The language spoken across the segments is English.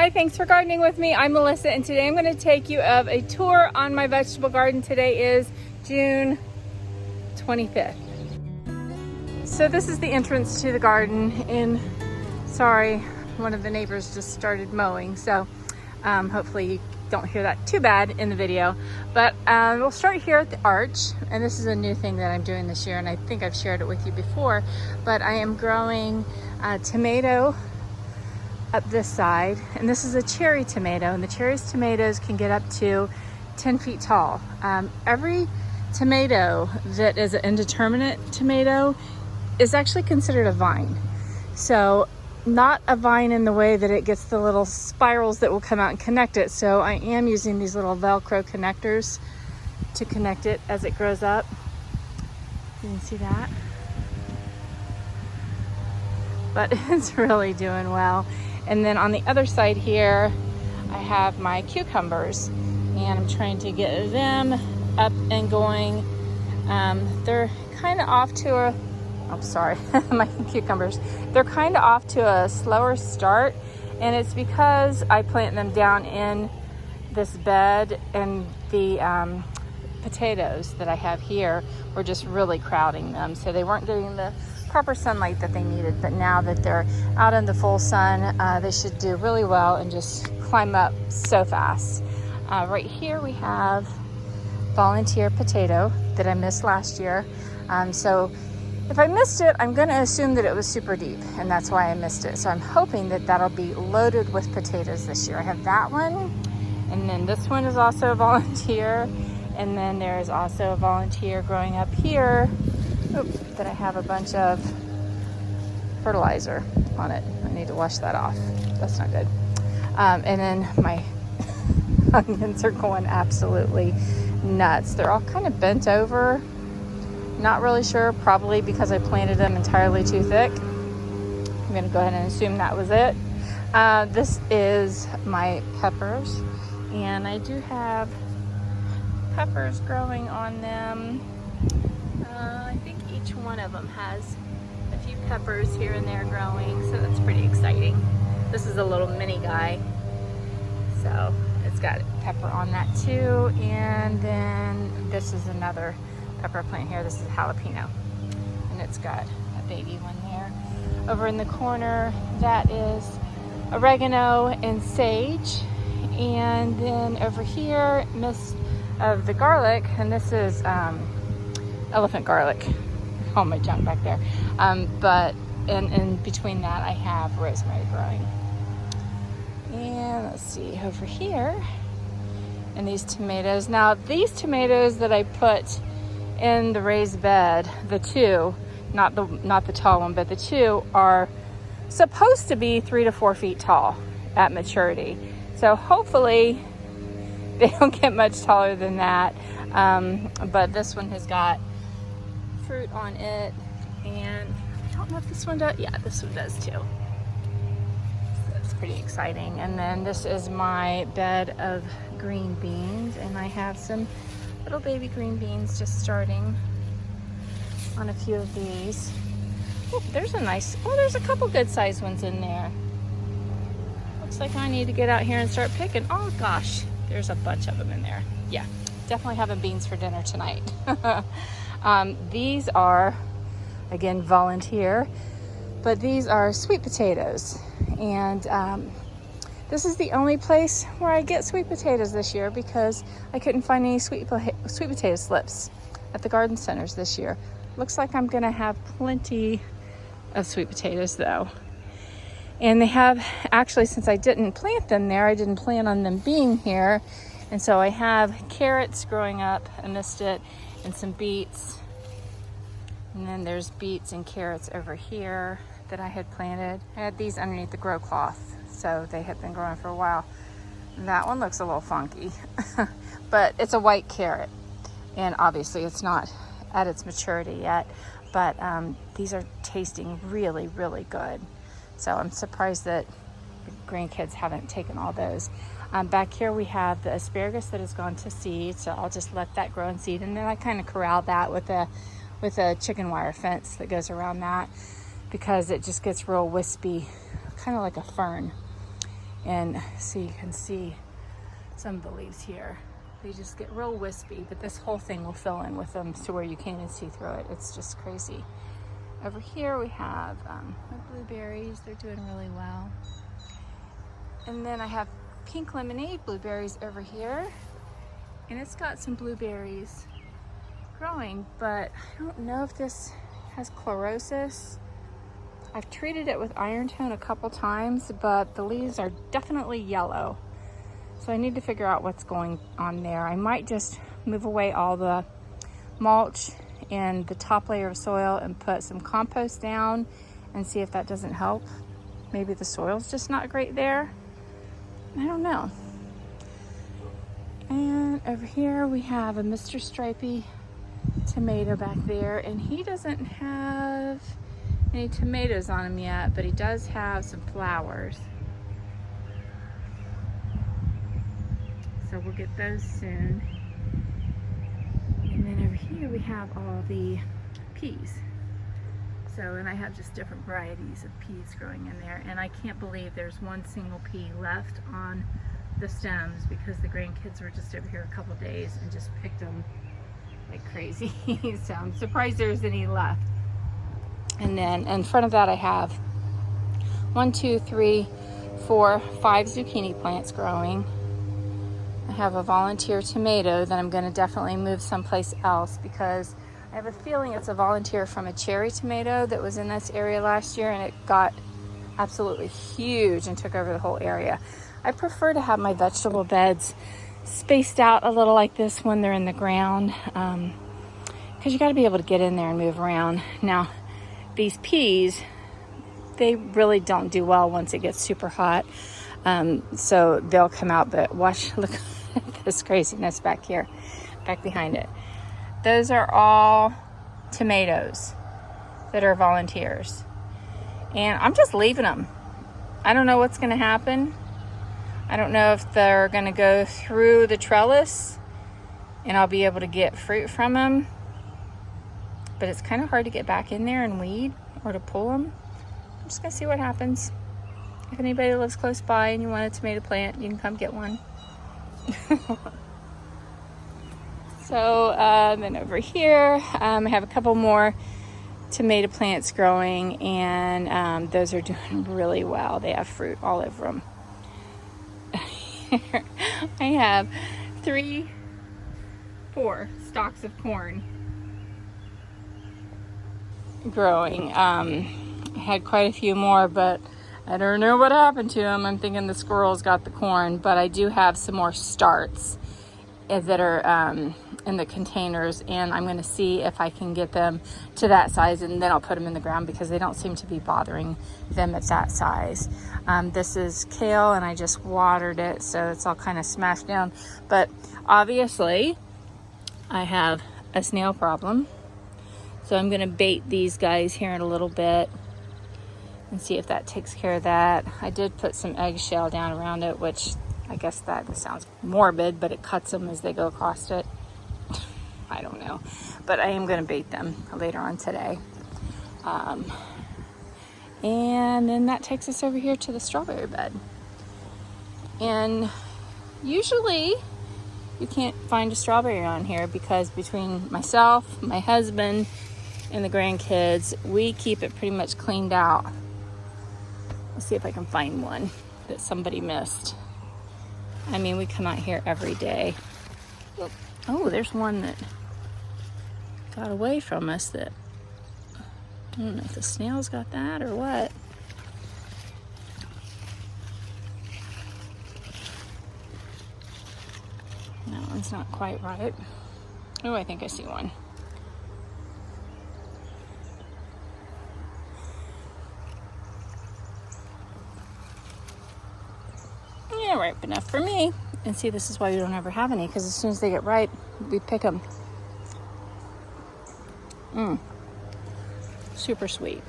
Hi, thanks for gardening with me. I'm Melissa, and today I'm going to take you of a tour on my vegetable garden. Today is June 25th. So this is the entrance to the garden, and sorry, one of the neighbors just started mowing, so hopefully you don't hear that too bad in the video. But we'll start here at the arch, and this is a new thing that I'm doing this year, and I think I've shared it with you before, but I am growing tomato up this side, and this is a cherry tomato, and the tomatoes can get up to 10 feet tall. Every tomato that is an indeterminate tomato is actually considered a vine. So not a vine in the way that it gets the little spirals that will come out and connect it. So I am using these little Velcro connectors to connect it as it grows up. You can see that. But it's really doing well. And then on the other side here, I have my cucumbers, and I'm trying to get them up and going. They're kind of off to a, oh sorry, my cucumbers. They're kind of off to a slower start, and it's because I plant them down in this bed, and the potatoes that I have here were just really crowding them. So they weren't getting the proper sunlight that they needed, but now that they're out in the full sun, they should do really well and just climb up so fast. Right here we have volunteer potato that I missed last year. So if I missed it, I'm going to assume that it was super deep, and that's why I missed it. So I'm hoping that that'll be loaded with potatoes this year. I have that one, and then this one is also a volunteer, and then there is also a volunteer growing up here. That I have a bunch of fertilizer on it. I need to wash that off. That's not good. And then my onions are going absolutely nuts. They're all kind of bent over. Not really sure, probably because I planted them entirely too thick. I'm going to go ahead and assume that was it. This is my peppers, and I do have peppers growing on them. I think each one of them has a few peppers here and there growing, so that's pretty exciting. This is a little mini guy, so it's got pepper on that too. And then this is another pepper plant here. This is jalapeno, and it's got a baby one there. Over in the corner, that is oregano and sage. And then over here, mist of the garlic, and this is elephant garlic. All my junk back there. But in between that, I have rosemary growing. And let's see over here, and these tomatoes. Now these tomatoes that I put in the raised bed, the two, not the tall one, but the two are supposed to be 3 to 4 feet tall at maturity. So hopefully they don't get much taller than that. But this one has got fruit on it, and I don't know if this one does. Yeah, this one does too. So that's pretty exciting. And then this is my bed of green beans, and I have some little baby green beans just starting on a few of these. Oh, there's there's a couple good sized ones in there. Looks like I need to get out here and start picking. Oh gosh, there's a bunch of them in there. Yeah, definitely having beans for dinner tonight. These are, again, volunteer, but these are sweet potatoes. And this is the only place where I get sweet potatoes this year, because I couldn't find any sweet potato slips at the garden centers this year. Looks like I'm gonna have plenty of sweet potatoes though. And they have, actually, since I didn't plant them there, I didn't plan on them being here. And so I have carrots growing up amidst it, and some beets. And then there's beets and carrots over here that I had planted. I had these underneath the grow cloth, so they had been growing for a while. That one looks a little funky, but it's a white carrot, and obviously it's not at its maturity yet, but these are tasting really, really good. So I'm surprised that the grandkids haven't taken all those. Back here we have the asparagus that has gone to seed, so I'll just let that grow and seed, and then I kind of corral that with a chicken wire fence that goes around that, because it just gets real wispy, kind of like a fern. And so you can see some of the leaves here. They just get real wispy, but this whole thing will fill in with them to where you can't even see through it. It's just crazy. Over here we have my blueberries. They're doing really well. And then I have pink lemonade blueberries over here. And it's got some blueberries growing, but I don't know if this has chlorosis. I've treated it with iron tone a couple times, but the leaves are definitely yellow. So I need to figure out what's going on there. I might just move away all the mulch and the top layer of soil and put some compost down and see if that doesn't help. Maybe the soil's just not great there. I don't know. And over here we have a Mr. Stripey tomato back there, and he doesn't have any tomatoes on him yet, but he does have some flowers. So we'll get those soon. And then over here we have all the peas. So, and I have just different varieties of peas growing in there, and I can't believe there's one single pea left on the stems because the grandkids were just over here a couple days and just picked them like crazy. So I'm surprised there's any left. And then in front of that I have 1, 2, 3, 4, 5 zucchini plants growing. I have a volunteer tomato that I'm going to definitely move someplace else because I have a feeling it's a volunteer from a cherry tomato that was in this area last year, and it got absolutely huge and took over the whole area. I prefer to have my vegetable beds spaced out a little like this when they're in the ground, because you got to be able to get in there and move around. Now, these peas, they really don't do well once it gets super hot, so they'll come out. But watch, look at this craziness back here, back behind it. Those are all tomatoes that are volunteers, and I'm just leaving them. I don't know what's going to happen. I don't know if they're going to go through the trellis and I'll be able to get fruit from them, but it's kind of hard to get back in there and weed or to pull them. I'm just going to see what happens. If anybody lives close by and you want a tomato plant, you can come get one. So then over here, I have a couple more tomato plants growing, and those are doing really well. They have fruit all over them. I have 4 stalks of corn growing. I had quite a few more, but I don't know what happened to them. I'm thinking the squirrels got the corn, but I do have some more starts that are in the containers, and I'm going to see if I can get them to that size, and then I'll put them in the ground because they don't seem to be bothering them at that size. This is kale, and I just watered it, so it's all kind of smashed down. But obviously, I have a snail problem, so I'm going to bait these guys here in a little bit and see if that takes care of that. I did put some eggshell down around it, which I guess that sounds morbid, but it cuts them as they go across it. I don't know, but I am going to bait them later on today. And then that takes us over here to the strawberry bed. And usually you can't find a strawberry on here because between myself, my husband, and the grandkids, we keep it pretty much cleaned out. Let's see if I can find one that somebody missed. I mean, we come out here every day. Oh, there's one that got away from us that, I don't know if the snails got that or what. That one's not quite right. Oh, I think I see one. Yeah, ripe enough for me. And see, this is why we don't ever have any, because as soon as they get ripe, we pick them. Super sweet.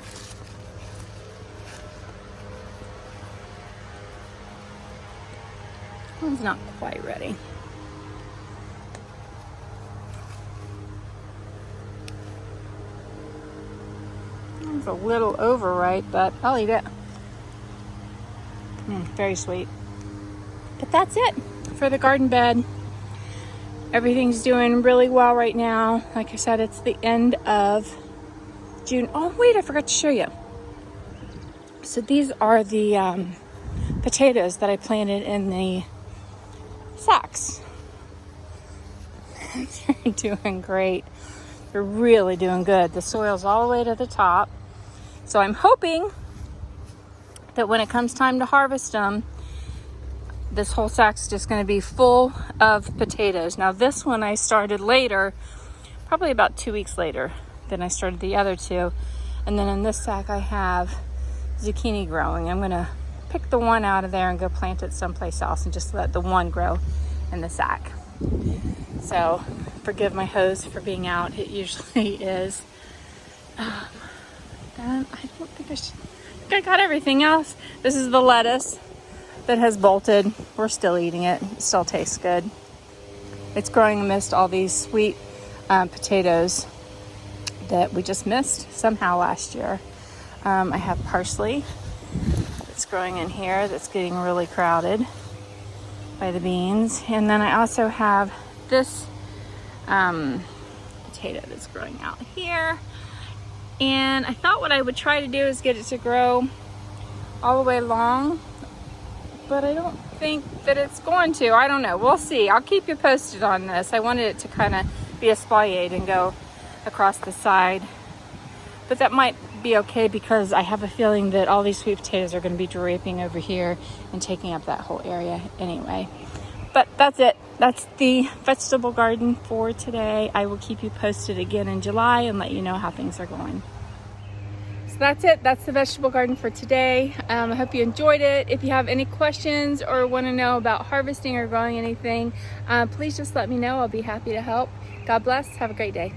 One's not quite ready. It's a little overripe, but I'll eat it. Very sweet. But that's it for the garden bed. Everything's doing really well right now. Like I said, it's the end of June. Oh wait, I forgot to show you. So these are the potatoes that I planted in the sacks. They're doing great. They're really doing good. The soil's all the way to the top. So I'm hoping that when it comes time to harvest them, this whole sack's just going to be full of potatoes. Now this one I started later, probably about 2 weeks later than I started the other two. And then in this sack I have zucchini growing. I'm going to pick the one out of there and go plant it someplace else and just let the one grow in the sack. So forgive my hose for being out. It usually is. I don't think I should. I think I got everything else. This is the lettuce that has bolted. We're still eating it. It still tastes good. It's growing amidst all these sweet potatoes that we just missed somehow last year. I have parsley that's growing in here that's getting really crowded by the beans. And then I also have this potato that's growing out here. And I thought what I would try to do is get it to grow all the way along, but I don't think that it's going to. I don't know. We'll see. I'll keep you posted on this. I wanted it to kind of be espaliered and go across the side, but that might be okay because I have a feeling that all these sweet potatoes are going to be draping over here and taking up that whole area anyway. But that's it. That's the vegetable garden for today. I will keep you posted again in July and let you know how things are going. So that's it. That's the vegetable garden for today. I hope you enjoyed it. If you have any questions or want to know about harvesting or growing anything, please just let me know. I'll be happy to help. God bless. Have a great day.